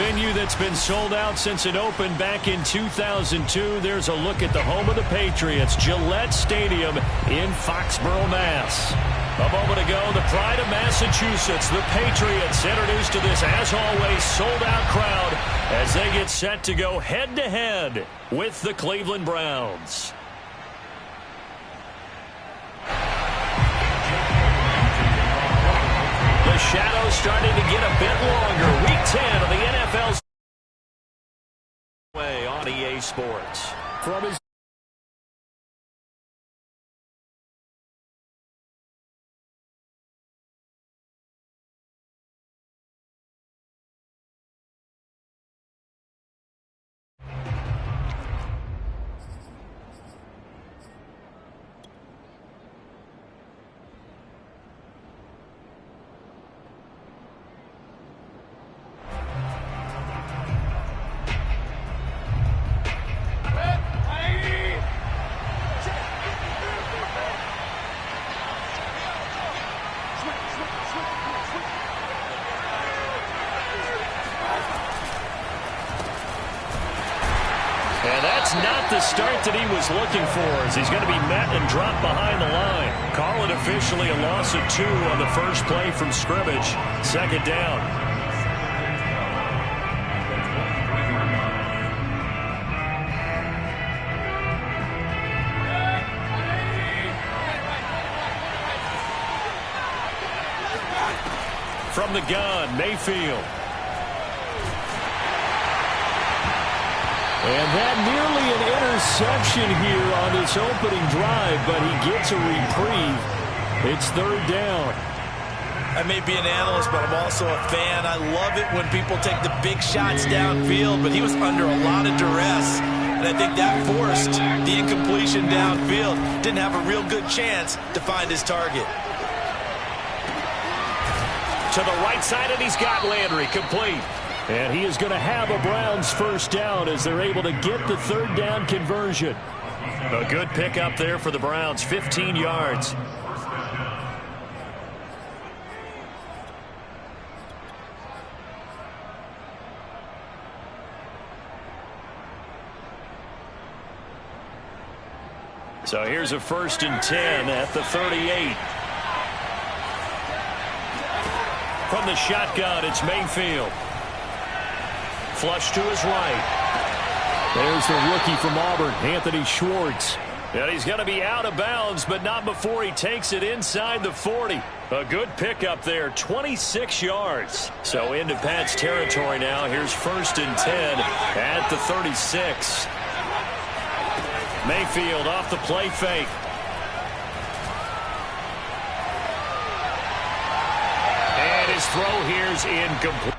venue that's been sold out since it opened back in 2002. There's a look at the home of the Patriots, Gillette Stadium in Foxborough, Mass. A moment ago, the pride of Massachusetts, the Patriots, introduced to this, as always, sold-out crowd as they get set to go head-to-head with the Cleveland Browns. The shadow's starting to get a bit longer. Week 10 of the NFL's way on EA Sports. From his not the start that he was looking for, as he's going to be met and dropped behind the line. Call it officially a loss of 2 on the first play from scrimmage. Second down. From the gun, Mayfield. And that nearly an interception here on this opening drive, but he gets a reprieve. It's third down. I may be an analyst, but I'm also a fan. I love it when people take the big shots downfield, but he was under a lot of duress, and I think that forced the incompletion downfield. Didn't have a real good chance to find his target. To the right side, and he's got Landry complete. And he is going to have a Browns first down as they're able to get the third down conversion. A good pickup there for the Browns, 15 yards. So here's a 1st and 10 at the 38. From the shotgun, it's Mayfield. Flush to his right. There's the rookie from Auburn, Anthony Schwartz. And he's going to be out of bounds, but not before he takes it inside the 40. A good pickup there, 26 yards. So into Pat's territory now. Here's 1st and 10 at the 36. Mayfield off the play fake. And his throw here's incomplete.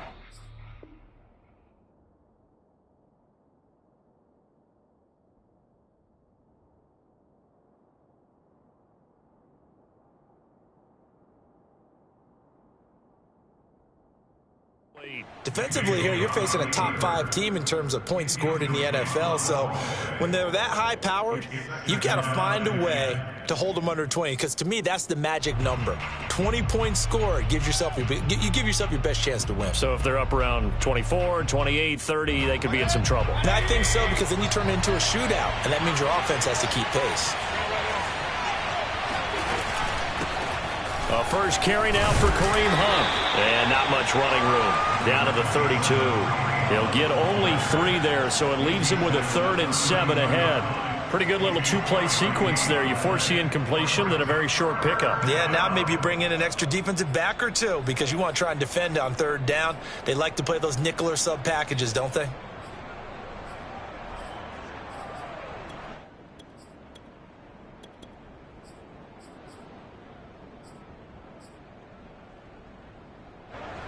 Defensively here, you're facing a top 5 team in terms of points scored in the NFL. So when they're that high-powered, you've got to find a way to hold them under 20. Because to me, that's the magic number. 20 points scored gives yourself you give yourself your best chance to win. So if they're up around 24, 28, 30, they could be in some trouble. And I think so, because then you turn it into a shootout, and that means your offense has to keep pace. A first carry now for Kareem Hunt. And not much running room. Down to the 32. He'll get only 3 there, so it leaves him with a 3rd and 7 ahead. Pretty good little 2-play sequence there. You force the incompletion, then a very short pickup. Yeah, now maybe you bring in an extra defensive back or 2 because you want to try and defend on 3rd down. They like to play those nickel or sub packages, don't they?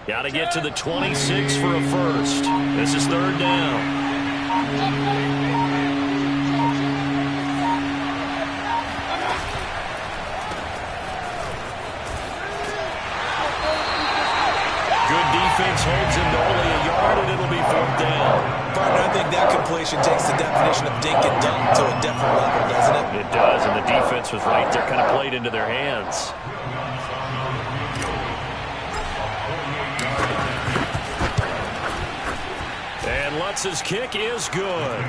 Got to get to the 26 for a first. This is 3rd down. Good defense holds him to only a yard, and it'll be 4th down. Partner, I think that completion takes the definition of dink and dunk to a different level, doesn't it? It does, and the defense was right there, kind of played into their hands. Bounces kick is good.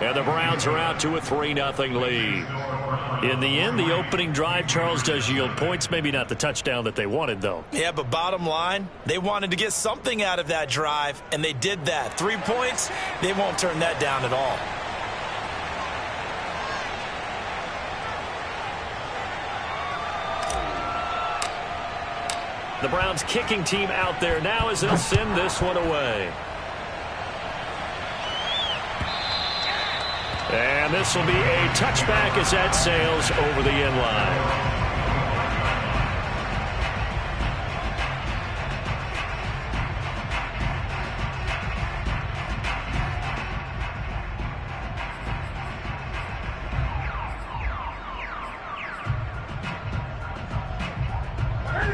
And the Browns are out to a 3-0 lead. In the end, the opening drive, Charles, does yield points. Maybe not the touchdown that they wanted, though. Yeah, but bottom line, they wanted to get something out of that drive, and they did that. 3 points, they won't turn that down at all. The Browns kicking team out there now as they'll send this one away. And this will be a touchback as that sails over the end line.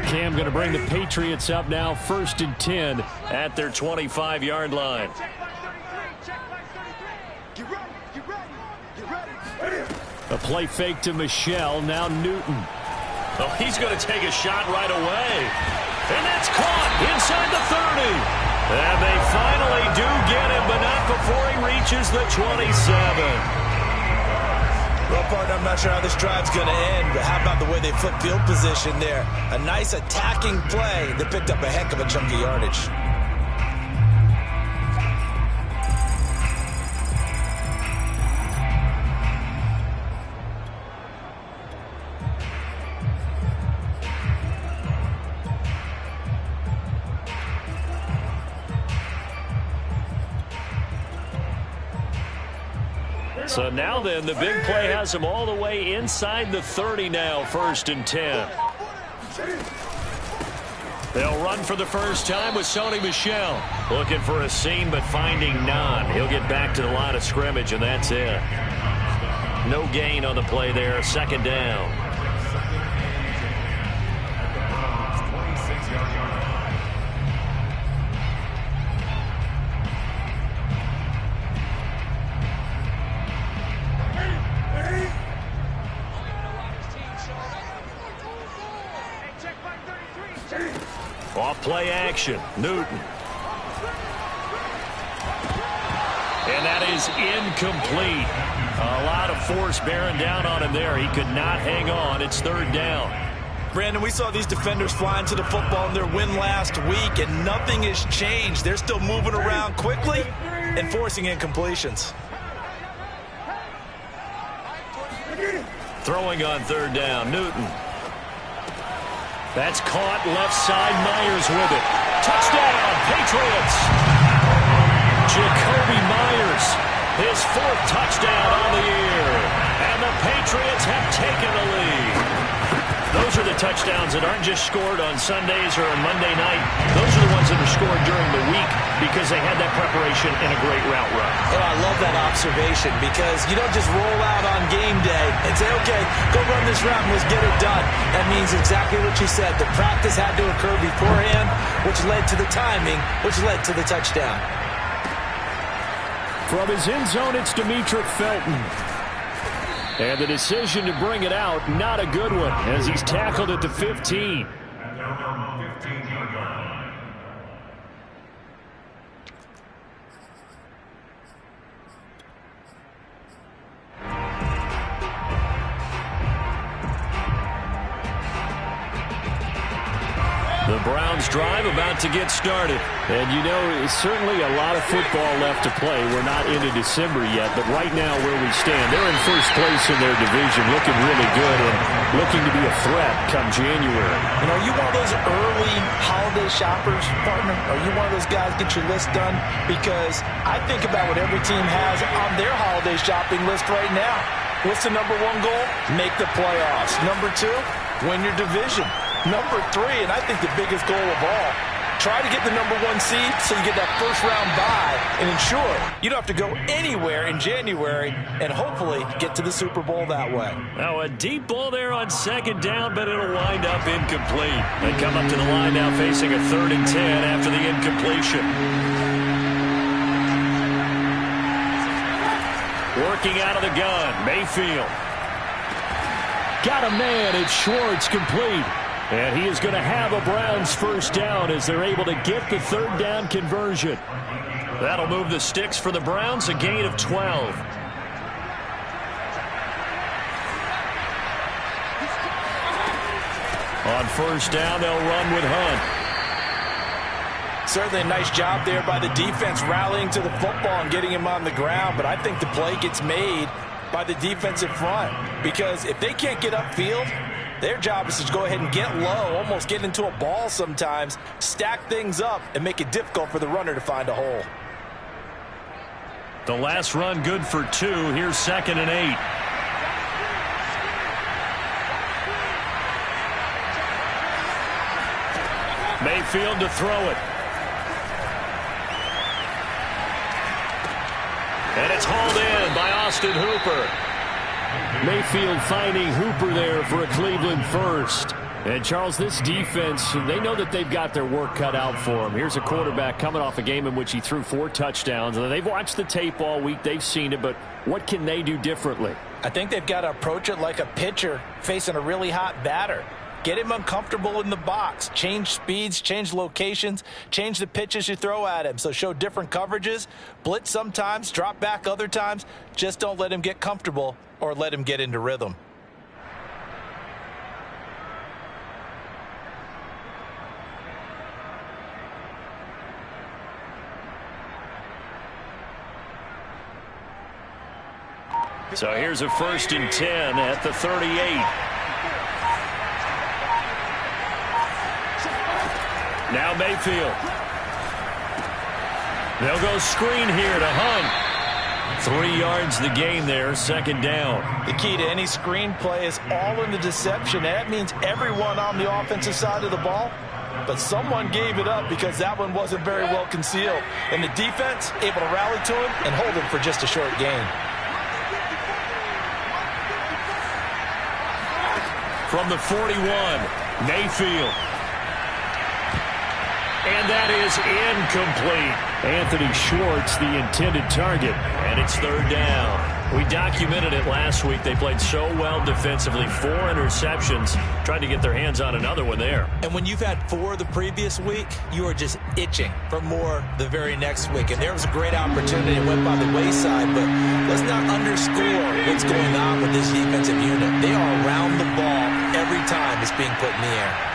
Cam going to bring the Patriots up now, 1st and 10 at their 25-yard line. A play fake to Michelle, now Newton. Oh, he's going to take a shot right away. And that's caught inside the 30. And they finally do get him, but not before he reaches the 27. Well, partner, I'm not sure how this drive's going to end, but how about the way they flip field position there? A nice attacking play that picked up a heck of a chunk of yardage. So now then, the big play has him all the way inside the 30 now, 1st and 10. They'll run for the first time with Sony Michel. Looking for a seam, but finding none. He'll get back to the line of scrimmage, and that's it. No gain on the play there, 2nd down. Off play action, Newton. And that is incomplete. A lot of force bearing down on him there. He could not hang on. It's 3rd down. Brandon, we saw these defenders flying to the football in their win last week, and nothing has changed. They're still moving around quickly and forcing incompletions. Throwing on 3rd down, Newton. That's caught left side. Myers with it. Touchdown, Patriots. Jacoby Myers, his 4th touchdown on the year. And the Patriots have taken the lead. Those are the touchdowns that aren't just scored on Sundays or on Monday night. Those are the ones that are scored during the week because they had that preparation and a great route run. Oh, I love that observation because you don't just roll out on game day and say, okay, go run this route and let's get it done. That means exactly what you said. The practice had to occur beforehand, which led to the timing, which led to the touchdown. From his end zone, it's Demetric Felton. And the decision to bring it out, not a good one, as he's tackled at the 15. The Browns drive about to get started. And you know, it's certainly a lot of football left to play. We're not into December yet, but right now where we stand, they're in 1st place in their division, looking really good and looking to be a threat come January. And are you one of those early holiday shoppers, partner? Are you one of those guys get your list done? Because I think about what every team has on their holiday shopping list right now. What's the number 1 goal? Make the playoffs. Number 2, win your division. Number 3, and I think the biggest goal of all, try to get the number 1 seed so you get that first-round bye and ensure you don't have to go anywhere in January and hopefully get to the Super Bowl that way. Now a deep ball there on 2nd down, but it'll wind up incomplete. They come up to the line now facing a 3rd and 10 after the incompletion. Working out of the gun, Mayfield. Got a man, it's Schwartz, complete. And he is going to have a Browns 1st down as they're able to get the 3rd down conversion. That'll move the sticks for the Browns, a gain of 12. On first down, they'll run with Hunt. Certainly a nice job there by the defense rallying to the football and getting him on the ground, but I think the play gets made by the defensive front because if they can't get upfield, their job is to go ahead and get low, almost get into a ball sometimes, stack things up, and make it difficult for the runner to find a hole. The last run good for 2. Here's 2nd and 8. Mayfield to throw it. And it's hauled in by Austin Hooper. Mayfield finding Hooper there for a Cleveland first. And, Charles, this defense, they know that they've got their work cut out for them. Here's a quarterback coming off a game in which he threw 4 touchdowns. And they've watched the tape all week. They've seen it. But what can they do differently? I think they've got to approach it like a pitcher facing a really hot batter. Get him uncomfortable in the box. Change speeds, change locations, change the pitches you throw at him. So show different coverages, blitz sometimes, drop back other times. Just don't let him get comfortable or let him get into rhythm. So here's a 1st and 10 at the 38. Now Mayfield. They'll go screen here to Hunt. 3 yards the gain there, 2nd down. The key to any screen play is all in the deception. That means everyone on the offensive side of the ball, but someone gave it up because that one wasn't very well concealed. And the defense able to rally to him and hold him for just a short gain. From the 41, Mayfield. And that is incomplete. Anthony Schwartz, the intended target, and it's 3rd down. We documented it last week. They played so well defensively. 4 interceptions. Tried to get their hands on another one there. And when you've had 4 the previous week, you are just itching for more the very next week. And there was a great opportunity. It went by the wayside, but let's not underscore what's going on with this defensive unit. They are around the ball every time it's being put in the air.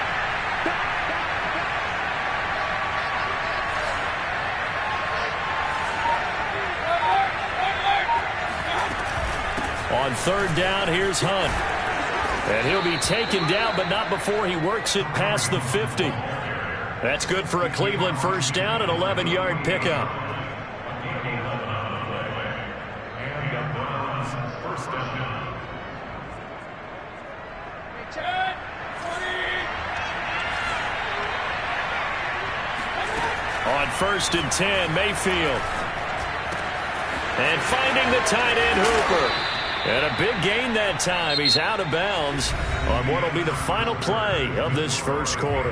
On 3rd down, here's Hunt. And he'll be taken down, but not before he works it past the 50. That's good for a Cleveland 1st down, an 11-yard pickup. On 1st and 10, Mayfield. And finding the tight end, Hooper. And a big gain that time. He's out of bounds on what will be the final play of this 1st quarter.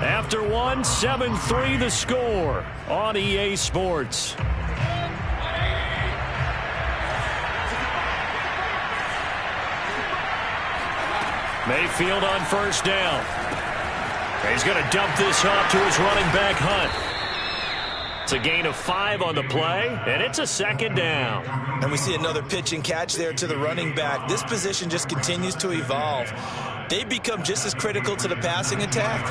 After 1, 7-3 the score on EA Sports. Mayfield on 1st down. He's going to dump this off to his running back, Hunt. It's a gain of 5 on the play, and it's a 2nd down. And we see another pitch and catch there to the running back. This position just continues to evolve. They become just as critical to the passing attack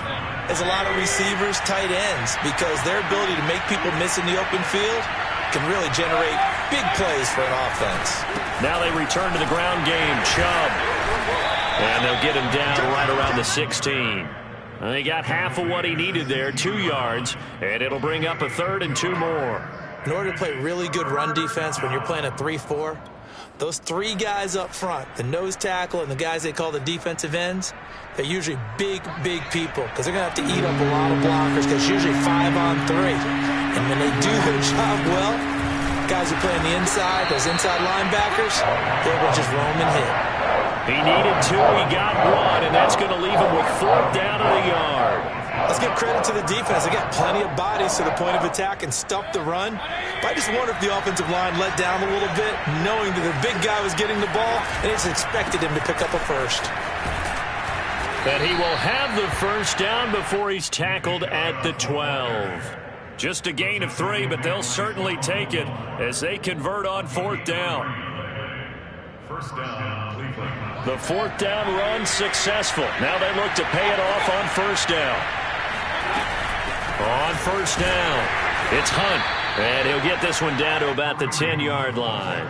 as a lot of receivers, tight ends, because their ability to make people miss in the open field can really generate big plays for an offense. Now they return to the ground game. Chubb. And they'll get him down right around the 16. He got half of what he needed there, 2 yards, and it'll bring up a 3rd and 2 more. In order to play really good run defense when you're playing a 3-4, those 3 guys up front, the nose tackle and the guys they call the defensive ends, they're usually big, big people because they're going to have to eat up a lot of blockers because it's usually 5-on-3. And when they do their job well, guys who play on the inside, those inside linebackers, they will just roam and hit. He needed 2, he got 1, and that's going to leave him with 4th down and a yard. Let's give credit to the defense. They got plenty of bodies to the point of attack and stuffed the run. But I just wonder if the offensive line let down a little bit, knowing that the big guy was getting the ball, and it's expected him to pick up a 1st. And he will have the 1st down before he's tackled at the 12. Just a gain of 3, but they'll certainly take it as they convert on 4th down. First down, Cleveland. The 4th down run successful. Now they look to pay it off on 1st down. On 1st down, it's Hunt, and he'll get this one down to about the 10-yard line.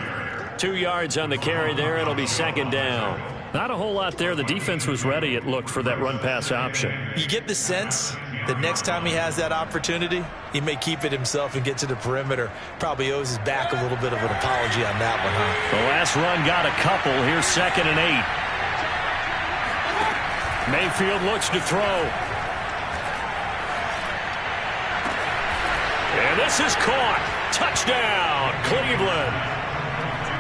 2 yards on the carry there. It'll be 2nd down. Not a whole lot there. The defense was ready, it looked, for that run-pass option. You get the sense that next time he has that opportunity, he may keep it himself and get to the perimeter. Probably owes his back a little bit of an apology on that one, huh? The last run got a couple. Here's 2nd and 8. Mayfield looks to throw. And this is caught. Touchdown, Cleveland.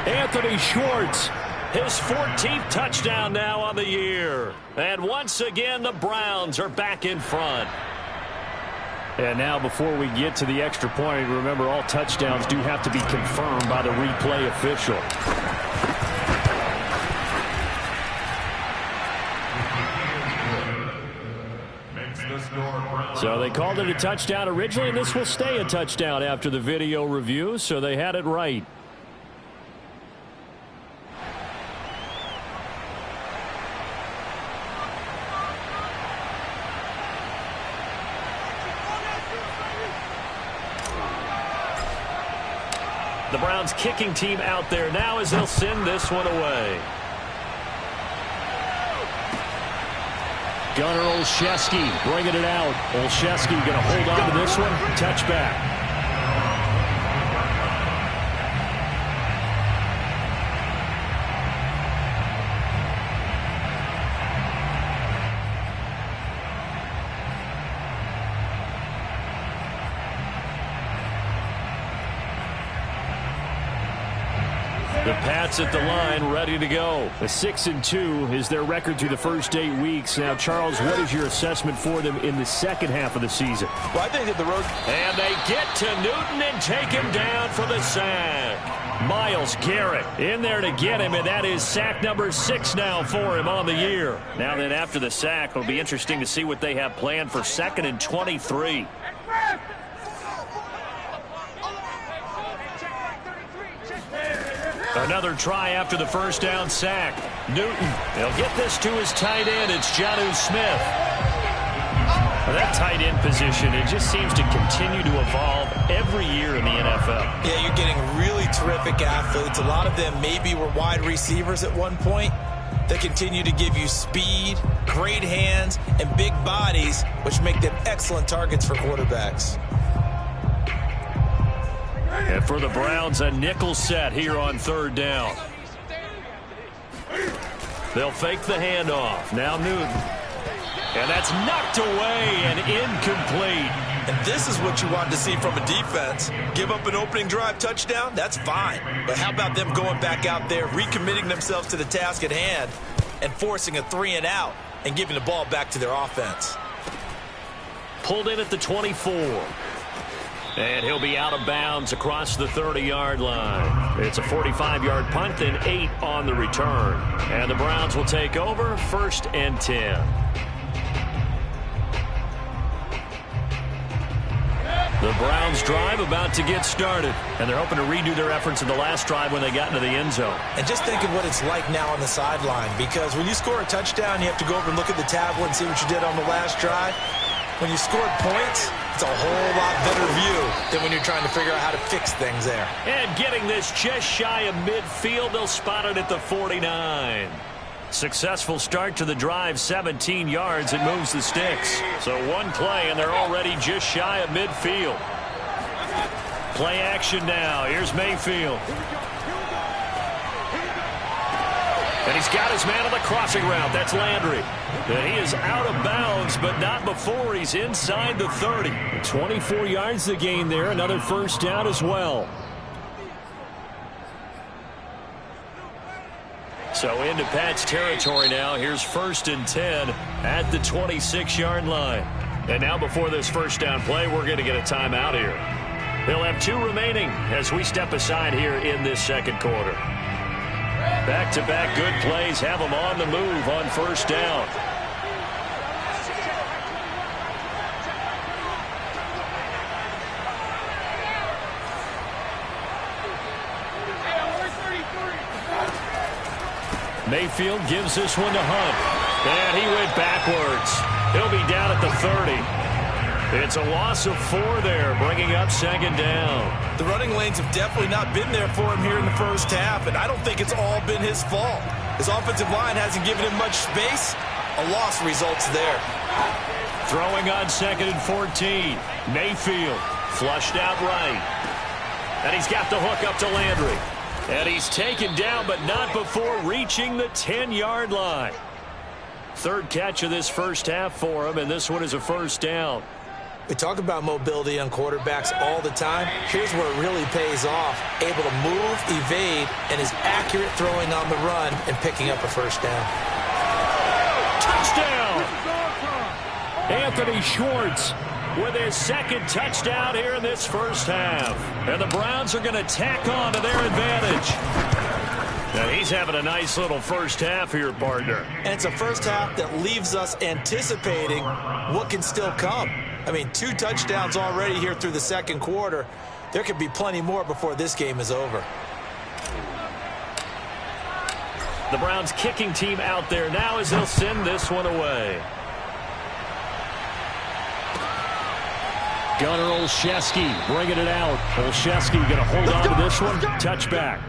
Anthony Schwartz, his 14th touchdown now on the year. And once again, the Browns are back in front. And now before we get to the extra point, remember all touchdowns do have to be confirmed by the replay official. So they called it a touchdown originally, and this will stay a touchdown after the video review, so they had it right. The Browns kicking team out there now as they'll send this one away. Gunnar Olszewski bringing it out. Olszewski going to hold on to this one. Touchback. The Pats at the line, ready to go. A 6-2 is their record through the first 8 weeks. Now, Charles, what is your assessment for them in the second half of the season? Well, I think that the road... And they get to Newton and take him down for the sack. Myles Garrett in there to get him, and that is sack number 6 now for him on the year. Now then, after the sack, it'll be interesting to see what they have planned for 2nd and 23. Another try after the first down sack. Newton, he'll get this to his tight end. It's Jonnu Smith. Well, that tight end position, it just seems to continue to evolve every year in the NFL. Yeah, you're getting really terrific athletes. A lot of them maybe were wide receivers at one point. They continue to give you speed, great hands, and big bodies, which make them excellent targets for quarterbacks. And for the Browns, a nickel set here on 3rd down. They'll fake the handoff. Now Newton. And that's knocked away and incomplete. And this is what you want to see from a defense. Give up an opening drive touchdown, that's fine. But how about them going back out there, recommitting themselves to the task at hand, and forcing a 3-and-out and giving the ball back to their offense. Pulled in at the 24. And he'll be out of bounds across the 30-yard line. It's a 45-yard punt, then 8 on the return. And the Browns will take over 1st and 10. The Browns drive about to get started. And they're hoping to redo their efforts in the last drive when they got into the end zone. And just think of what it's like now on the sideline. Because when you score a touchdown, you have to go over and look at the tablet and see what you did on the last drive. When you scored points, it's a whole lot better view than when you're trying to figure out how to fix things there. And getting this just shy of midfield, they'll spot it at the 49. Successful start to the drive, 17 yards. It moves the sticks. So one play, and they're already just shy of midfield. Play action now. Here's Mayfield. And he's got his man on the crossing route. That's Landry. And he is out of bounds, but not before he's inside the 30. 24 yards to gain there. Another first down as well. So into Pat's territory now. Here's 1st and 10 at the 26-yard line. And now before this first down play, we're going to get a timeout here. They'll have 2 remaining as we step aside here in this second quarter. Back-to-back good plays have them on the move on 1st down. Mayfield gives this one to Hunt. And he went backwards. He'll be down at the 30. It's a loss of 4 there, bringing up second down. The running lanes have definitely not been there for him here in the first half, and I don't think it's all been his fault. His offensive line hasn't given him much space. A loss results there. Throwing on 2nd and 14. Mayfield flushed out right. And he's got the hook up to Landry. And he's taken down, but not before reaching the 10-yard line. 3rd catch of this first half for him, and this one is a first down. We talk about mobility on quarterbacks all the time. Here's where it really pays off. Able to move, evade, and is accurate throwing on the run and picking up a first down. Touchdown! Anthony Schwartz with his 2nd touchdown here in this first half. And the Browns are going to tack on to their advantage. Now he's having a nice little first half here, partner. And it's a first half that leaves us anticipating what can still come. I mean, 2 touchdowns already here through the second quarter. There could be plenty more before this game is over. The Browns kicking team out there now as they'll send this one away. Gunnar Olszewski bringing it out. Olszewski going to hold on to this one. Touchback.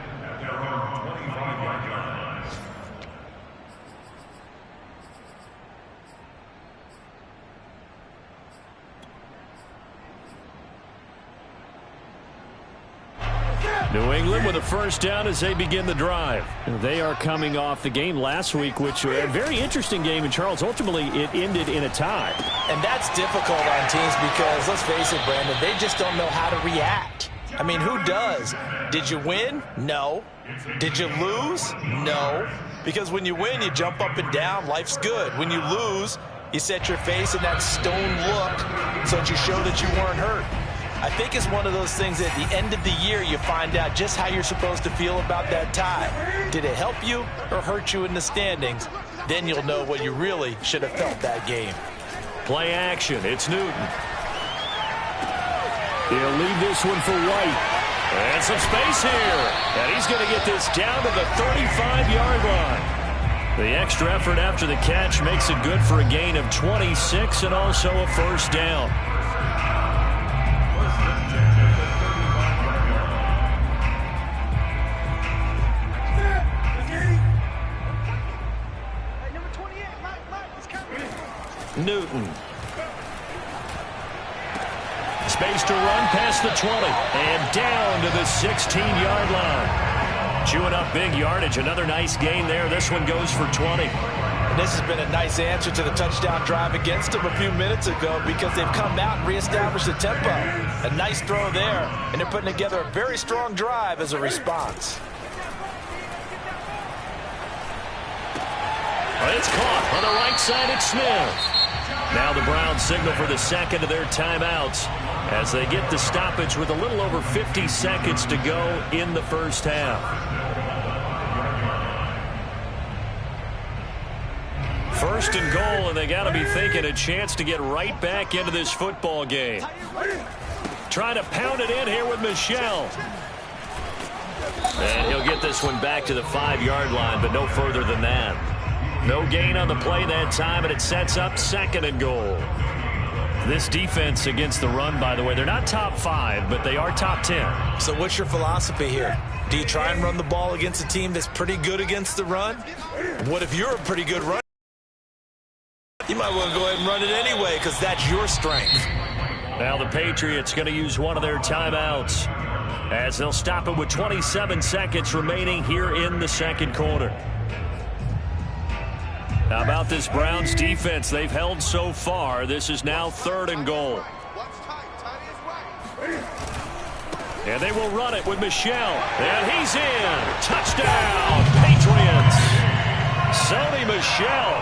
New England with a first down as they begin the drive. They are coming off the game last week, which was a very interesting game. And, Charles, ultimately it ended in a tie. And that's difficult on teams because, let's face it, Brandon, they just don't know how to react. I mean, who does? Did you win? No. Did you lose? No. Because when you win, you jump up and down. Life's good. When you lose, you set your face in that stone look so that you show that you weren't hurt. I think it's one of those things that at the end of the year you find out just how you're supposed to feel about that tie. Did it help you or hurt you in the standings? Then you'll know what you really should have felt that game. Play action. It's Newton. He'll leave this one for White. And some space here. And he's going to get this down to the 35-yard line. The extra effort after the catch makes it good for a gain of 26 and also a first down. Newton. Space to run past the 20 and down to the 16-yard line. Chewing up big yardage. Another nice gain there. This one goes for 20. And this has been a nice answer to the touchdown drive against them a few minutes ago because they've come out and reestablished the tempo. A nice throw there, and they're putting together a very strong drive as a response. It's caught on the right side. It's Smith. Now the Browns signal for the second of their timeouts as they get the stoppage with a little over 50 seconds to go in the first half. First and goal, and they got to be thinking a chance to get right back into this football game. Trying to pound it in here with Michel. And he'll get this one back to the 5-yard line, but no further than that. No gain on the play that time, and it sets up second and goal. This defense against the run, by the way, they're not top 5, but they are top 10. So what's your philosophy here? Do you try and run the ball against a team that's pretty good against the run? What if you're a pretty good runner? You might want to go ahead and run it anyway because that's your strength. Now the Patriots going to use one of their timeouts as they'll stop it with 27 seconds remaining here in the second quarter. How about this Browns defense they've held so far? This is now third and goal. And they will run it with Michel. And he's in. Touchdown, Patriots. Sony Michel,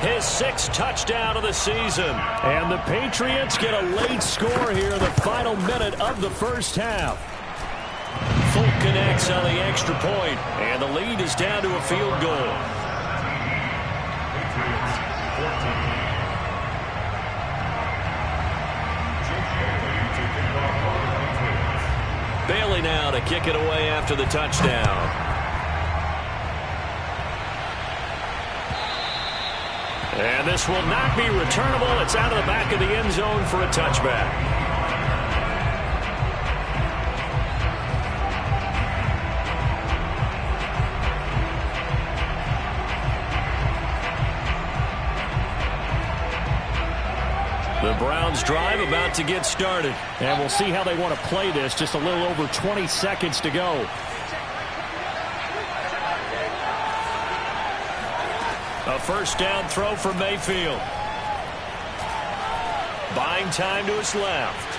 his 6th touchdown of the season. And the Patriots get a late score here in the final minute of the first half. Folk connects on the extra point, and the lead is down to a field goal. Bailey now to kick it away after the touchdown. And this will not be returnable. It's out of the back of the end zone for a touchback. The Browns drive about to get started. And we'll see how they want to play this. Just a little over 20 seconds to go. A first down throw for Mayfield. Buying time to his left.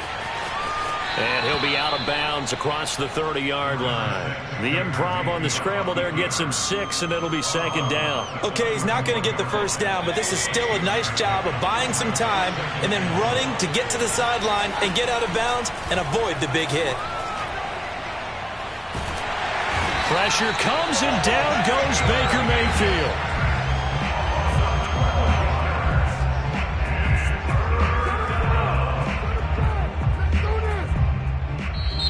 And he'll be out of bounds across the 30-yard line. The improv on the scramble there gets him 6, and it'll be second down. Okay, he's not going to get the first down, but this is still a nice job of buying some time and then running to get to the sideline and get out of bounds and avoid the big hit. Pressure comes, and down goes Baker Mayfield.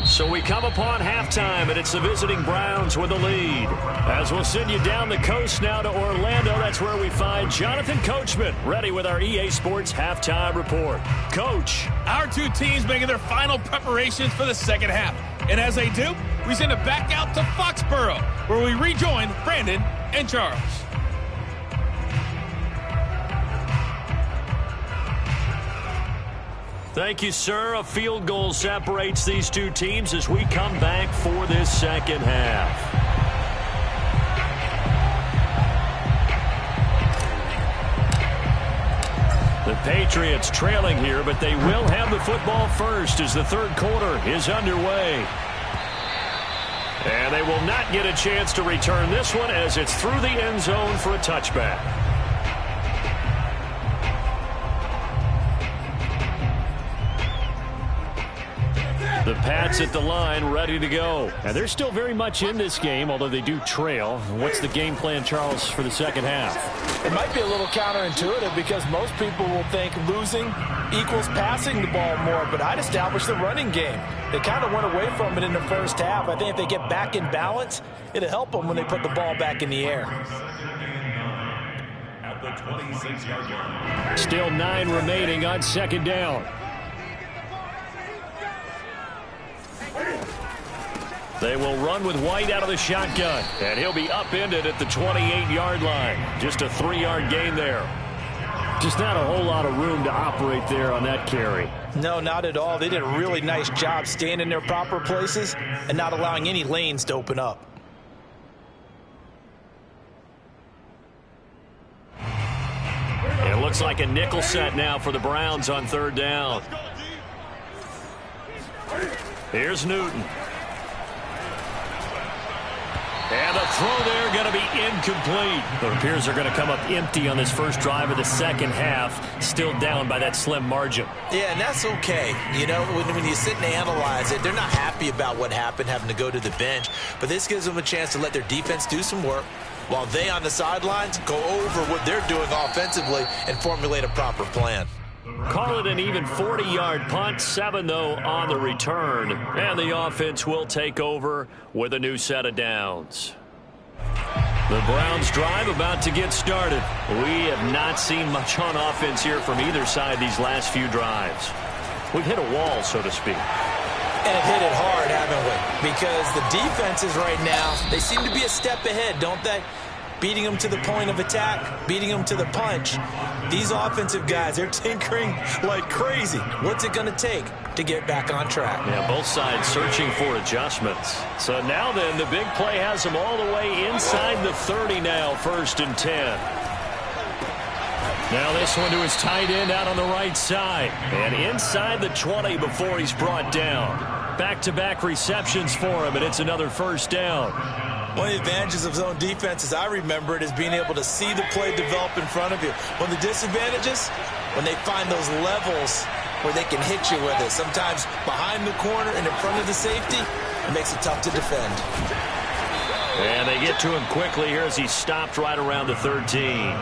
So we come upon halftime, and it's the visiting Browns with the lead. As we'll send you down the coast now to Orlando, that's where we find Jonathan Coachman, ready with our EA Sports Halftime Report. Coach. Our two teams making their final preparations for the second half. And as they do, we send it back out to Foxborough, where we rejoin Brandon and Charles. Thank you, sir. A field goal separates these two teams as we come back for this second half. The Patriots trailing here, but they will have the football first as the third quarter is underway. And they will not get a chance to return this one as it's through the end zone for a touchback. The Pats at the line, ready to go. And they're still very much in this game, although they do trail. What's the game plan, Charles, for the second half? It might be a little counterintuitive because most people will think losing equals passing the ball more, but I'd establish the running game. They kind of went away from it in the first half. I think if they get back in balance, it'll help them when they put the ball back in the air. At the 26-yard line. Still 9 remaining on second down. They will run with White out of the shotgun, and he'll be upended at the 28-yard line. Just a 3-yard gain there. Just not a whole lot of room to operate there on that carry. No, not at all. They did a really nice job staying in their proper places and not allowing any lanes to open up. It looks like a nickel set now for the Browns on third down. Here's Newton. And the throw there going to be incomplete. It appears they're going to come up empty on this first drive of the second half, still down by that slim margin. Yeah, and that's okay. You know, when you sit and analyze it, they're not happy about what happened, having to go to the bench. But this gives them a chance to let their defense do some work while they on the sidelines go over what they're doing offensively and formulate a proper plan. Call it an even 40-yard punt, 7, though, on the return. And the offense will take over with a new set of downs. The Browns drive about to get started. We have not seen much on offense here from either side these last few drives. We've hit a wall, so to speak. And it hit it hard, haven't we? Because the defenses right now, they seem to be a step ahead, don't they? Beating them to the point of attack, beating them to the punch. These offensive guys, they're tinkering like crazy. What's it going to take to get back on track? Yeah, both sides searching for adjustments. So now then, the big play has them all the way inside the 30 now, 1st and 10. Now this one to his tight end out on the right side. And inside the 20 before he's brought down. Back-to-back receptions for him, and it's another first down. One of the advantages of zone defense, as I remember it, is being able to see the play develop in front of you. One of the disadvantages, when they find those levels where they can hit you with it. Sometimes behind the corner and in front of the safety, it makes it tough to defend. And they get to him quickly here as he stopped right around the 13.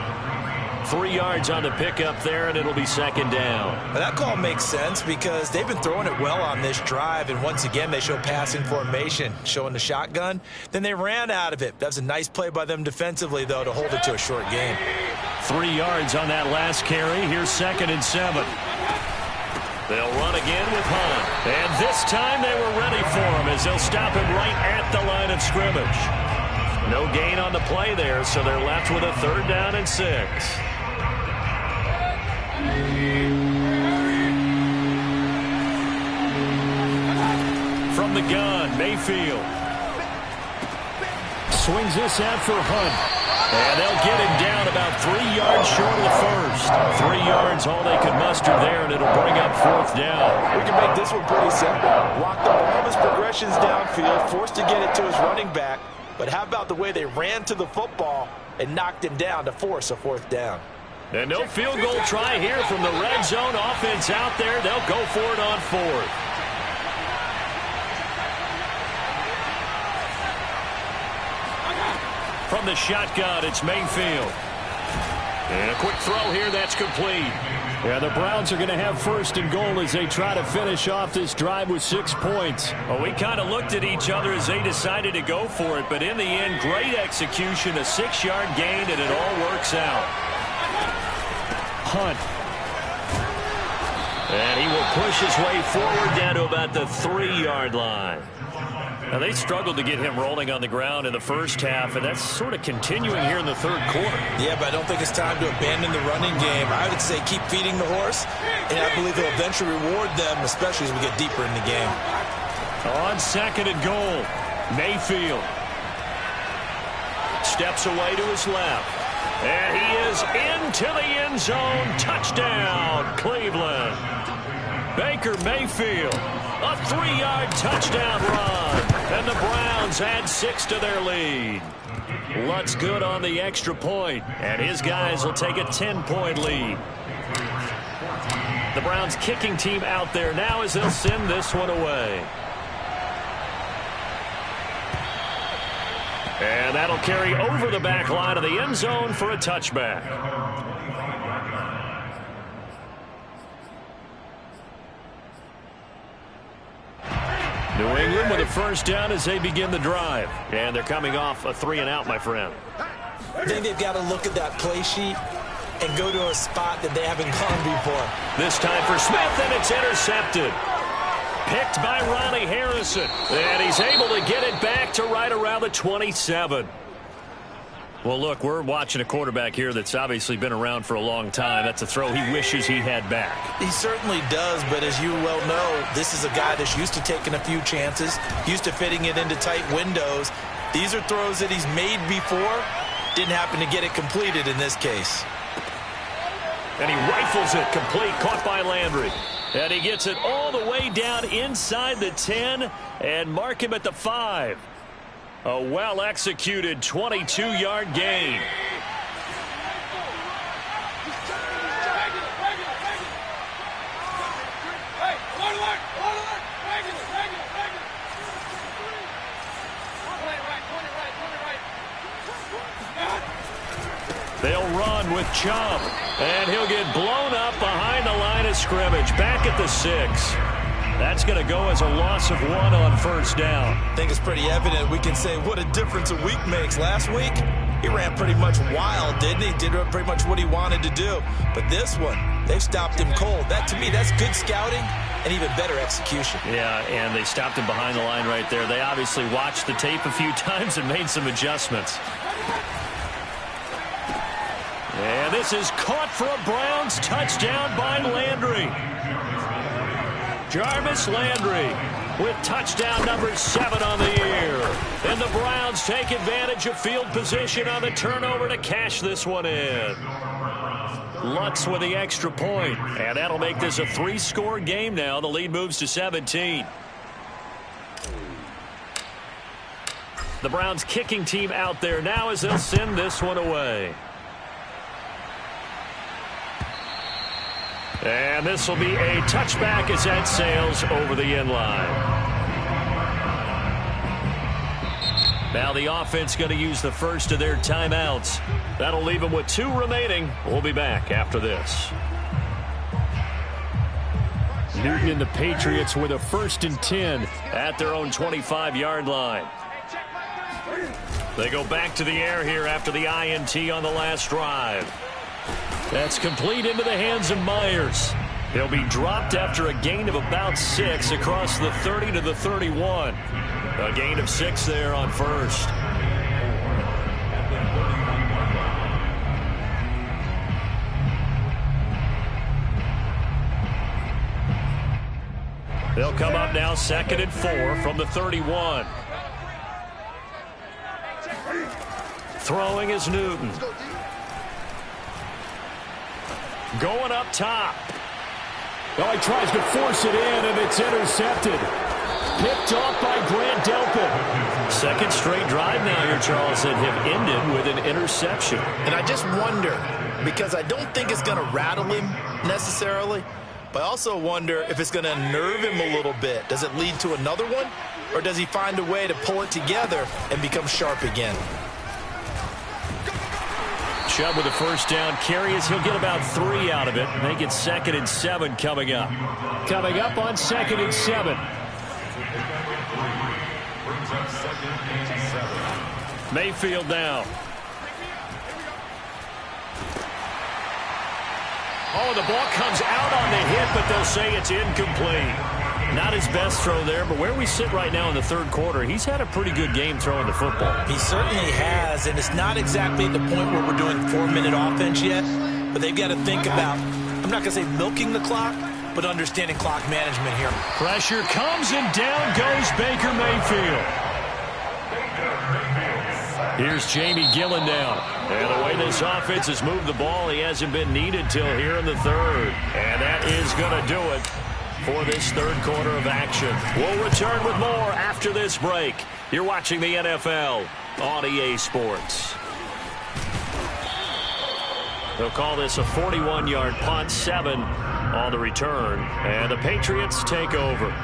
3 yards on the pickup there, and it'll be second down. Well, that call makes sense because they've been throwing it well on this drive, and once again they show passing formation, showing the shotgun. Then they ran out of it. That was a nice play by them defensively, though, to hold it to a short gain. 3 yards on that last carry. Here's 2nd and 7. They'll run again with Hunt. And this time they were ready for him as they'll stop him right at the line of scrimmage. No gain on the play there, so they're left with a 3rd down and 6. From the gun, Mayfield. Swings this out for Hunt. And they'll get him down about 3 yards short of the first. 3 yards, all they could muster there, and it'll bring up 4th down. We can make this one pretty simple. Walk the ball of his progressions downfield, forced to get it to his running back. But how about the way they ran to the football and knocked him down to force a 4th down? And no field goal try here from the red zone. Offense out there. They'll go for it on 4th. From the shotgun, it's Mayfield. And a quick throw here, that's complete. Yeah, the Browns are going to have 1st and goal as they try to finish off this drive with 6 points. Well, we kind of looked at each other as they decided to go for it, but in the end, great execution, a 6-yard gain, and it all works out. Hunt. And he will push his way forward down to about the 3-yard line. Now, they struggled to get him rolling on the ground in the first half, and that's sort of continuing here in the 3rd quarter. Yeah, but I don't think it's time to abandon the running game. I would say keep feeding the horse, and I believe he'll eventually reward them, especially as we get deeper in the game. On 2nd and goal, Mayfield steps away to his left, and he is into the end zone. Touchdown, Cleveland. Baker Mayfield, a 3-yard touchdown run, and the Browns add 6 to their lead. Lutz good on the extra point, and his guys will take a 10-point lead. The Browns kicking team out there now as they'll send this one away. And that'll carry over the back line of the end zone for a touchback. New England with a 1st down as they begin the drive. And they're coming off a 3-and-out, my friend. I think they've got to look at that play sheet and go to a spot that they haven't gone before. This time for Smith, and it's intercepted. Picked by Ronnie Harrison. And he's able to get it back to right around the 27. Well, look, we're watching a quarterback here that's obviously been around for a long time. That's a throw he wishes he had back. He certainly does, but as you well know, this is a guy that's used to taking a few chances, used to fitting it into tight windows. These are throws that he's made before. Didn't happen to get it completed in this case. And he rifles it complete, caught by Landry. And he gets it all the way down inside the 10 and mark him at the 5. A well-executed 22-yard gain. They'll run with Chubb, and he'll get blown up behind the line of scrimmage, back at the 6. That's going to go as a loss of 1 on 1st down. I think it's pretty evident. We can say what a difference a week makes. Last week, he ran pretty much wild, didn't he? Did pretty much what he wanted to do. But this one, they've stopped him cold. That, to me, that's good scouting and even better execution. Yeah, and they stopped him behind the line right there. They obviously watched the tape a few times and made some adjustments. And this is caught for a Browns touchdown by Landry. Jarvis Landry with touchdown number 7 on the year. And the Browns take advantage of field position on the turnover to cash this one in. Lutz with the extra point, and that'll make this a 3-score game now. The lead moves to 17. The Browns kicking team out there now as they'll send this one away. And this will be a touchback as that sails over the end line. Now the offense going to use the first of their timeouts. That'll leave them with 2 remaining. We'll be back after this. Newton and the Patriots with a 1st and 10 at their own 25-yard line. They go back to the air here after the INT on the last drive. That's complete into the hands of Myers. He'll be dropped after a gain of about 6 across the 30 to the 31. A gain of 6 there on first. They'll come up now 2nd and 4 from the 31. Throwing is Newton. Going up top. Oh, he tries to force it in, and it's intercepted. Picked off by Grant Delpit. Second straight drive now here, Charles, that have ended with an interception. And I just wonder, because I don't think it's going to rattle him necessarily, but I also wonder if it's going to unnerve him a little bit. Does it lead to another one? Or does he find a way to pull it together and become sharp again? Chubb with a first down carry as he'll get about 3 out of it. Make it 2nd and 7 coming up. Coming up on 2nd and 7. Mayfield now. Oh, the ball comes out on the hit, but they'll say it's incomplete. Not his best throw there, but where we sit right now in the 3rd quarter, he's had a pretty good game throwing the football. He certainly has, and it's not exactly at the point where we're doing 4-minute offense yet, but they've got to think about, I'm not going to say milking the clock, but understanding clock management here. Pressure comes, and down goes Baker Mayfield. Here's Jamie Gillen now. And the way this offense has moved the ball, he hasn't been needed till here in the 3rd. And that is going to do it for this 3rd quarter of action. We'll return with more after this break. You're watching the NFL on EA Sports. They'll call this a 41-yard punt, 7 on the return. And the Patriots take over.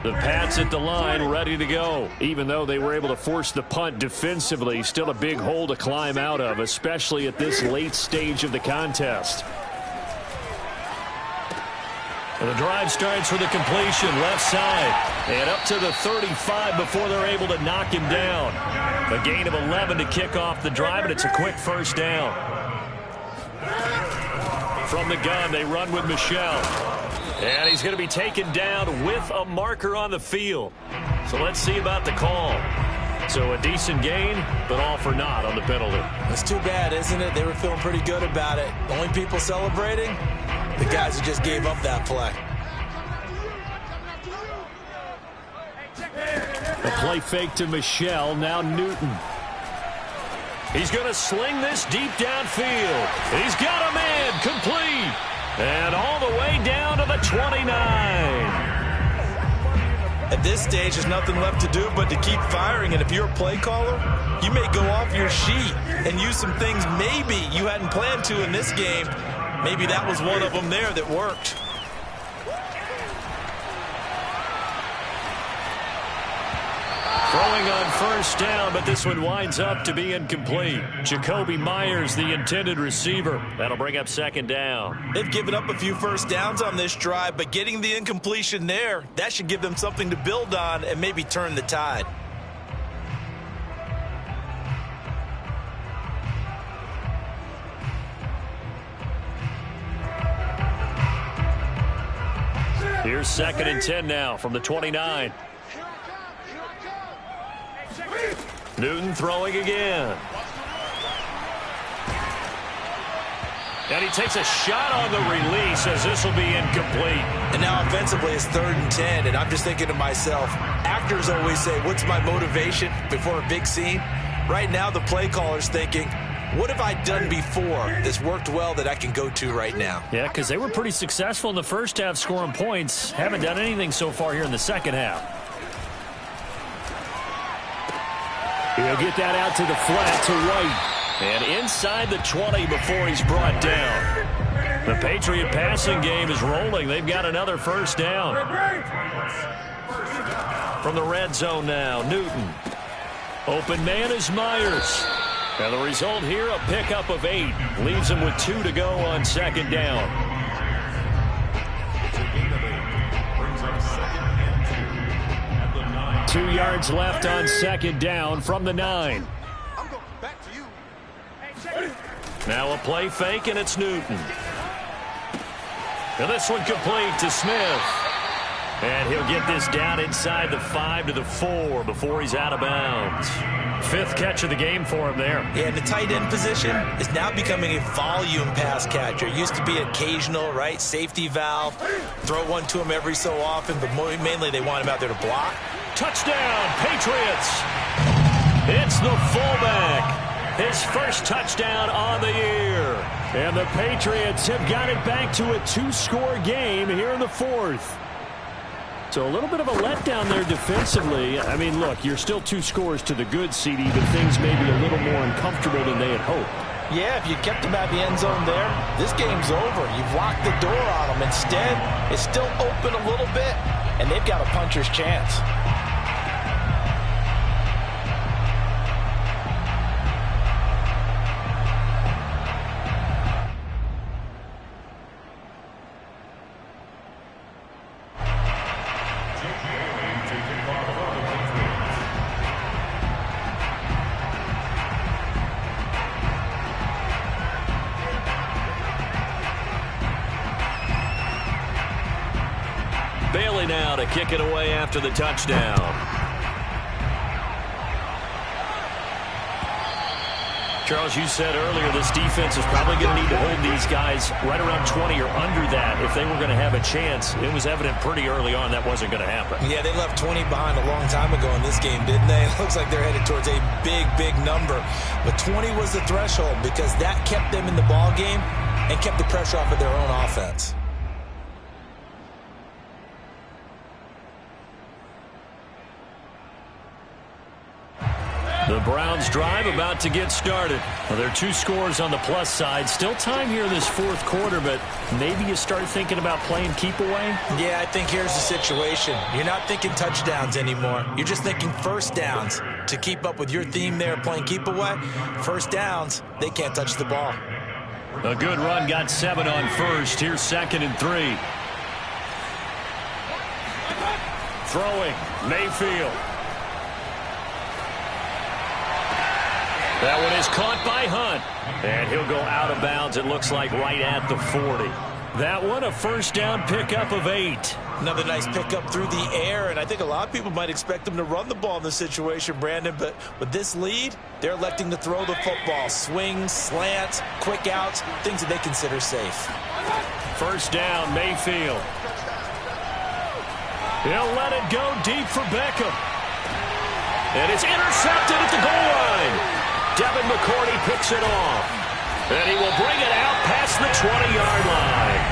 The Pats at the line, ready to go. Even though they were able to force the punt defensively, still a big hole to climb out of, especially at this late stage of the contest. And the drive starts with a completion left side and up to the 35 before they're able to knock him down. A gain of 11 to kick off the drive, and it's a quick first down. From the gun, they run with Michel. And he's going to be taken down with a marker on the field. So let's see about the call. So a decent gain, but all for naught on the penalty. It's too bad, isn't it? They were feeling pretty good about it. The only people celebrating, the guys who just gave up that play. A play fake to Michel, now Newton. He's going to sling this deep downfield. He's got a man complete. And all the way down to the 29. At this stage, there's nothing left to do but to keep firing. And if you're a play caller, you may go off your sheet and use some things maybe you hadn't planned to in this game. Maybe that was one of them there that worked. Throwing on first down, but this one winds up to be incomplete. Jacoby Myers, the intended receiver. That'll bring up 2nd down. They've given up a few first downs on this drive, but getting the incompletion there, that should give them something to build on and maybe turn the tide. Here's 2nd and 10 now from the 29. Newton throwing again. And he takes a shot on the release as this will be incomplete. And now offensively it's 3rd and 10, and I'm just thinking to myself, actors always say, what's my motivation before a big scene? Right now the play caller's thinking, what have I done before that's worked well that I can go to right now? Yeah, because they were pretty successful in the first half scoring points. Haven't done anything so far here in the second half. He'll get that out to the flat to White. And inside the 20 before he's brought down. The Patriot passing game is rolling. They've got another first down. From the red zone now, Newton. Open man is Myers. And the result here, a pickup of 8. Leaves him with 2 to go on 2nd down. 2 yards left on second down from the 9. Now a play fake, and it's Newton. And this one complete to Smith. And he'll get this down inside the 5 to the 4 before he's out of bounds. 5th catch of the game for him there. Yeah, and the tight end position is now becoming a volume pass catcher. It used to be occasional, right? Safety valve. Throw one to him every so often, but mainly they want him out there to block. Touchdown, Patriots. It's the fullback. His first touchdown on the year. And the Patriots have got it back to a 2-score game here in the 4th. So a little bit of a letdown there defensively. I mean, look, you're still 2 scores to the good, CD, but things may be a little more uncomfortable than they had hoped. Yeah, if you kept them at the end zone there, this game's over. You've locked the door on them. Instead, it's still open a little bit, and they've got a puncher's chance. Bailey now to kick it away after the touchdown. Charles, you said earlier this defense is probably going to need to hold these guys right around 20 or under that if they were going to have a chance. It was evident pretty early on that wasn't going to happen. Yeah, they left 20 behind a long time ago in this game, didn't they? It looks like they're headed towards a big, big number. But 20 was the threshold because that kept them in the ball game and kept the pressure off of their own offense. The Browns drive about to get started. Well, there are 2 scores on the plus side. Still time here in this 4th quarter, but maybe you start thinking about playing keep away? Yeah, I think here's the situation. You're not thinking touchdowns anymore. You're just thinking first downs. To keep up with your theme there, playing keep away, first downs, they can't touch the ball. A good run, got 7 on first. Here's 2nd and 3. Throwing, Mayfield. That one is caught by Hunt. And he'll go out of bounds, it looks like, right at the 40. That one, a first down pickup of 8. Another nice pickup through the air, and I think a lot of people might expect them to run the ball in this situation, Brandon, but with this lead, they're electing to throw the football. Swings, slants, quick outs, things that they consider safe. First down, Mayfield. He'll let it go deep for Beckham. And it's intercepted at the goal line. Devin McCourty picks it off. And he will bring it out past the 20-yard line.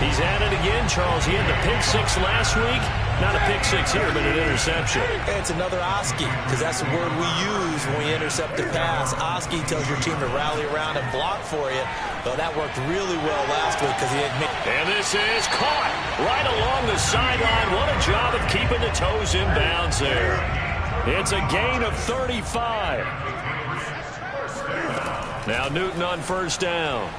He's at it again, Charles. He had the pick 6 last week. Not a pick 6 here, but an interception. It's another Oski, because that's the word we use when we intercept a pass. Oski tells your team to rally around and block for you. Well, that worked really well last week because he had made... And this is caught right along the sideline. What a job of keeping the toes in bounds there. It's a gain of 35. Now Newton on first down.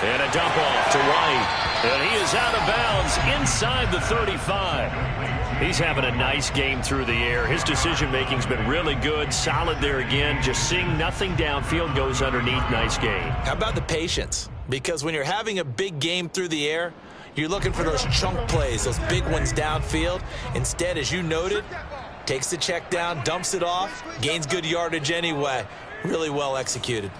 And a dump off to White. And he is out of bounds inside the 35. He's having a nice game through the air. His decision-making's been really good. Solid there again. Just seeing nothing downfield, goes underneath. Nice game. How about the patience? Because when you're having a big game through the air, you're looking for those chunk plays, those big ones downfield. Instead, as you noted, takes the check down, dumps it off, gains good yardage anyway. Really well executed.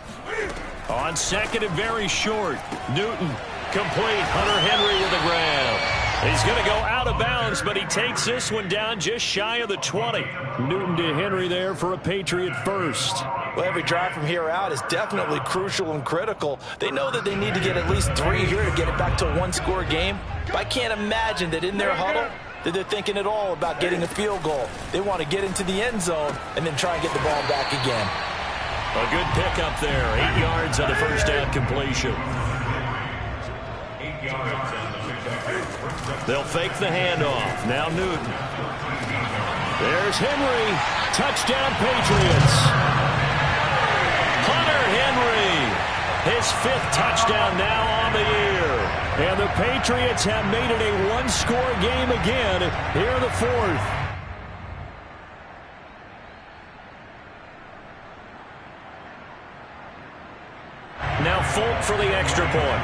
On second and very short, Newton complete. Hunter Henry with the grab. He's going to go out of bounds, but he takes this one down just shy of the 20. Newton to Henry there for a Patriot first. Well, every drive from here out is definitely crucial and critical. They know that they need to get at least 3 here to get it back to a one-score game. But I can't imagine that in their huddle that they're thinking at all about getting a field goal. They want to get into the end zone and then try and get the ball back again. A good pickup there. 8 yards on the first down completion. They'll fake the handoff. Now Newton. There's Henry. Touchdown Patriots. Hunter Henry. His 5th touchdown now on the year. And the Patriots have made it a one-score game again here in the 4th. Folk for the extra point.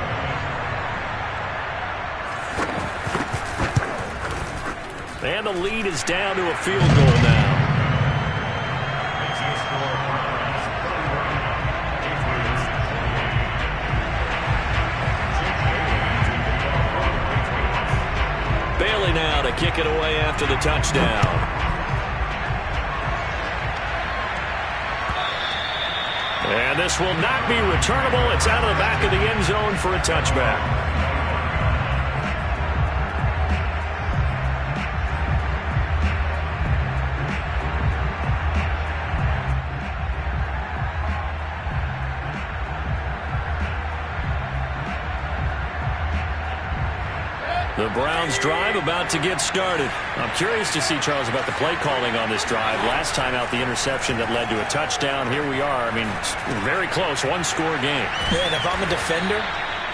And the lead is down to a field goal now. Bailey now to kick it away after the touchdown. And this will not be returnable. It's out of the back of the end zone for a touchback. The Browns drive about to get started. I'm curious to see, Charles, about the play calling on this drive. Last time out, the interception that led to a touchdown. Here we are. I mean, very close, one-score game. Man, if I'm a defender,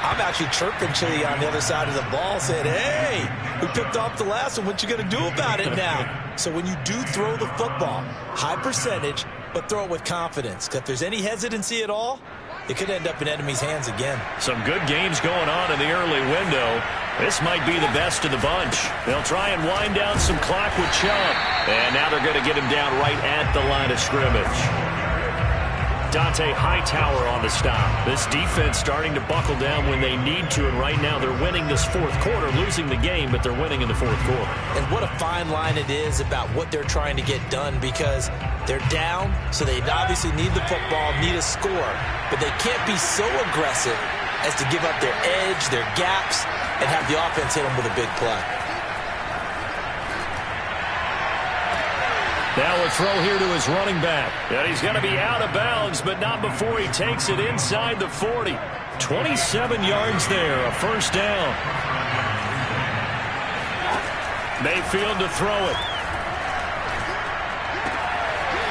I'm actually chirping Chili on the other side of the ball, saying, hey, we picked off the last one. What you going to do about it now? So when you do throw the football, high percentage, but throw it with confidence. Because if there's any hesitancy at all, it could end up in enemy's hands again. Some good games going on in the early window. This might be the best of the bunch. They'll try and wind down some clock with Chubb. And now they're going to get him down right at the line of scrimmage. Dante Hightower on the stop. This defense starting to buckle down when they need to, and right now they're winning this fourth quarter, losing the game, but they're winning in the fourth quarter. And what a fine line it is about what they're trying to get done, because they're down, so they obviously need the football, need a score, but they can't be so aggressive as to give up their edge, their gaps, and have the offense hit them with a big play. Now a throw here to his running back. And he's going to be out of bounds, but not before he takes it inside the 40. 27 yards there, a first down. Mayfield to throw it.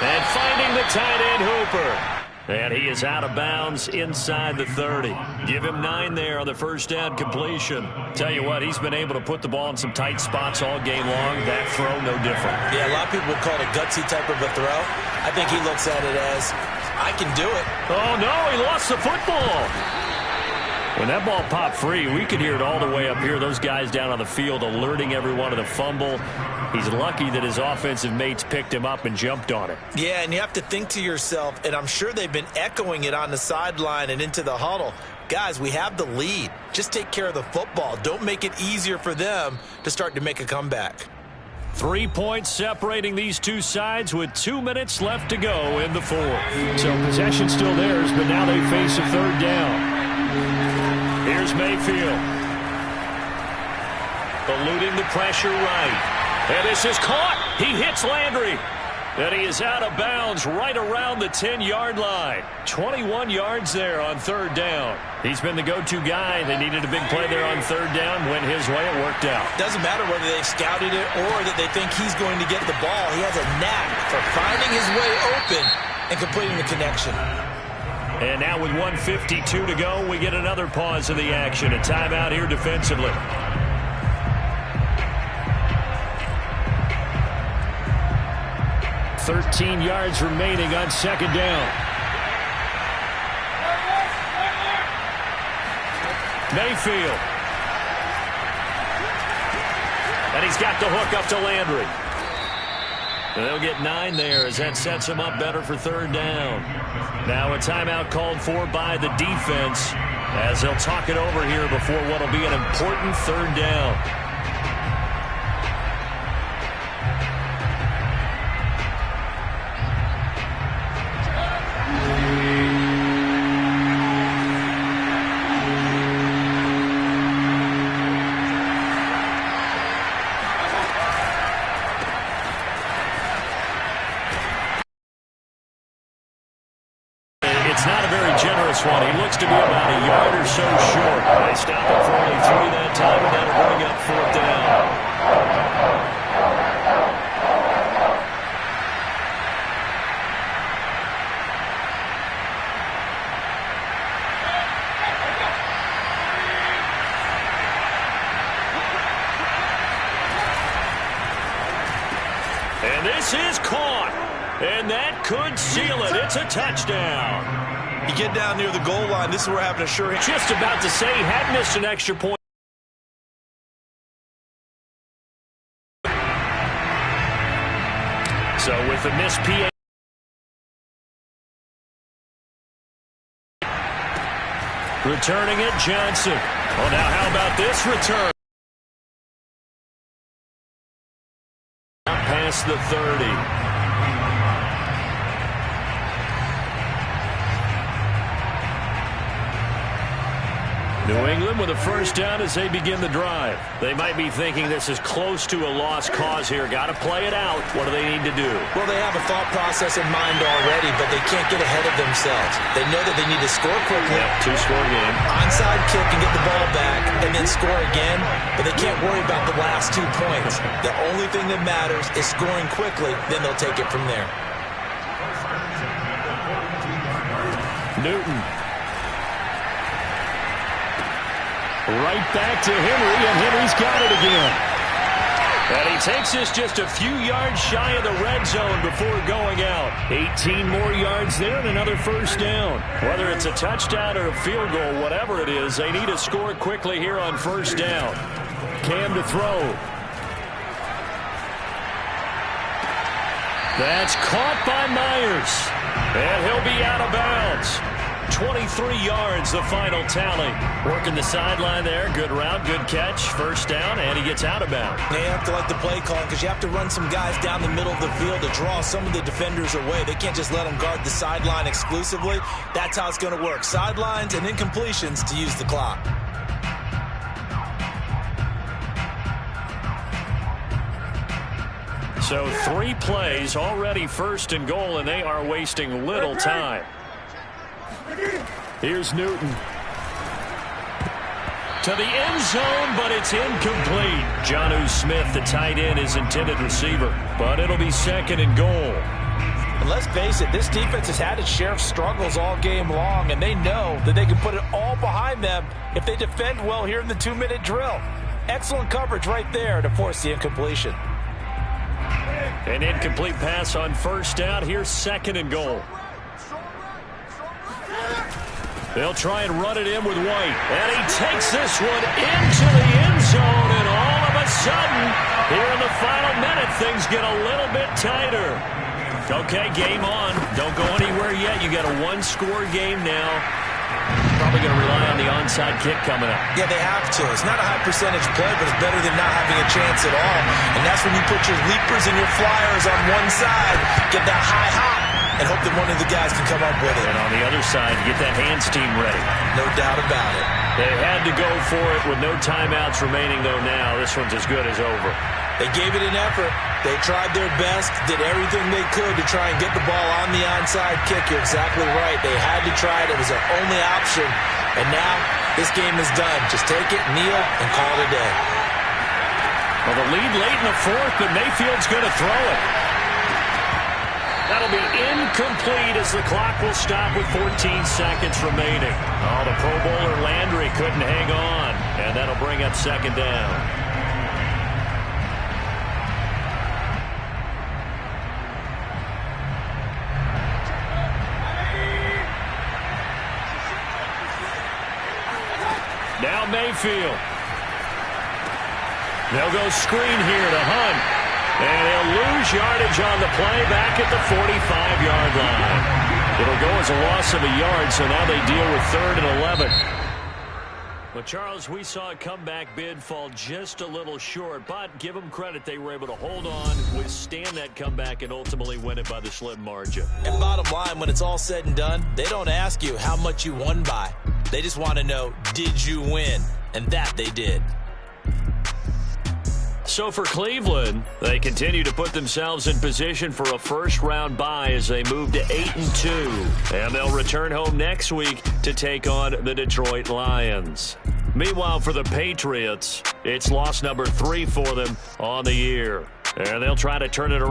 And finding the tight end Hooper. And he is out of bounds inside the 30. Give him 9 there on the first down completion. Tell you what, he's been able to put the ball in some tight spots all game long. That throw, no different. Yeah, a lot of people would call it a gutsy type of a throw. I think he looks at it as, I can do it. Oh, no, he lost the football. When that ball popped free, we could hear it all the way up here. Those guys down on the field alerting everyone of the fumble. He's lucky that his offensive mates picked him up and jumped on it. Yeah, and you have to think to yourself, and I'm sure they've been echoing it on the sideline and into the huddle. Guys, we have the lead. Just take care of the football. Don't make it easier for them to start to make a comeback. 3 points separating these two sides with 2 minutes left to go in the fourth. So possession still theirs, but now they face a third down. Here's Mayfield. Eluding the pressure right. And this is caught. He hits Landry. And he is out of bounds right around the 10-yard line. 21 yards there on third down. He's been the go-to guy. They needed a big play there on third down. Went his way. It worked out. Doesn't matter whether they scouted it or that they think he's going to get the ball. He has a knack for finding his way open and completing the connection. And now with 1:52 to go, we get another pause of the action. A timeout here defensively. $13 yards remaining on second down. Mayfield. And he's got the hook up to Landry. And they'll get 9 there as that sets him up better for third down. Now a timeout called for by the defense as they'll talk it over here before what will be an important third down. It's not a very generous one. He looks to be about a yard or so short. They stop him for only 3 that time, and that'll bring up fourth down. And this is caught. And that could seal it. It's a touchdown. You get down near the goal line, this is where we're having a sure hand. Just about to say he had missed an extra point. So with the missed PA. Returning it, Johnson. Oh, now how about this return? Past the 30. New England with a first down as they begin the drive. They might be thinking this is close to a lost cause here. Got to play it out. What do they need to do? Well, they have a thought process in mind already, but they can't get ahead of themselves. They know that they need to score quickly. Yep, two-score game. Onside kick and get the ball back and then score again, but they can't worry about the last 2 points. The only thing that matters is scoring quickly, then they'll take it from there. Newton. Right back to Henry, and Henry's got it again. And he takes this just a few yards shy of the red zone before going out. 18 more yards there and another first down. Whether it's a touchdown or a field goal, whatever it is, they need to score quickly here on first down. Cam to throw. That's caught by Myers. And he'll be out of bounds. 23 yards, the final tally. Working the sideline there. Good route, good catch. First down, and he gets out of bounds. They have to like the play call because you have to run some guys down the middle of the field to draw some of the defenders away. They can't just let them guard the sideline exclusively. That's how it's going to work. Sidelines and incompletions to use the clock. So 3 plays, already first and goal, and they are wasting little time. Here's Newton. To the end zone, but it's incomplete. Jonnu Smith, the tight end, is intended receiver. But it'll be second and goal. And let's face it, this defense has had its share of struggles all game long, and they know that they can put it all behind them if they defend well here in the 2-minute drill. Excellent coverage right there to force the incompletion. An incomplete pass on first down. Here's second and goal. They'll try and run it in with White. And he takes this one into the end zone. And all of a sudden, here in the final minute, things get a little bit tighter. Okay, game on. Don't go anywhere yet. You got a 1-score game now. Probably going to rely on the onside kick coming up. Yeah, they have to. It's not a high percentage play, but it's better than not having a chance at all. And that's when you put your leapers and your flyers on one side, get that high hop, and hope that one of the guys can come up with it. And on the other side, get that hands team ready. No doubt about it. They had to go for it with no timeouts remaining, though, now. This one's as good as over. They gave it an effort. They tried their best, did everything they could to try and get the ball on the onside kick. You're exactly right. They had to try it. It was their only option. And now this game is done. Just take it, kneel, and call it a day. Well, the lead late in the fourth, but Mayfield's going to throw it. That'll be incomplete as the clock will stop with 14 seconds remaining. Oh, the Pro Bowler Landry couldn't hang on, and that'll bring up second down. Now Mayfield. They'll go screen here to Hunt. And he'll lose yardage on the play back at the 45-yard line. It'll go as a loss of a yard, so now they deal with 3rd and 11. Well, Charles, we saw a comeback bid fall just a little short, but give them credit. They were able to hold on, withstand that comeback, and ultimately win it by the slim margin. And bottom line, when it's all said and done, they don't ask you how much you won by. They just want to know, did you win? And that they did. So for Cleveland, they continue to put themselves in position for a first-round bye as they move to 8-2. And they'll return home next week to take on the Detroit Lions. Meanwhile, for the Patriots, it's loss number 3 for them on the year. And they'll try to turn it around.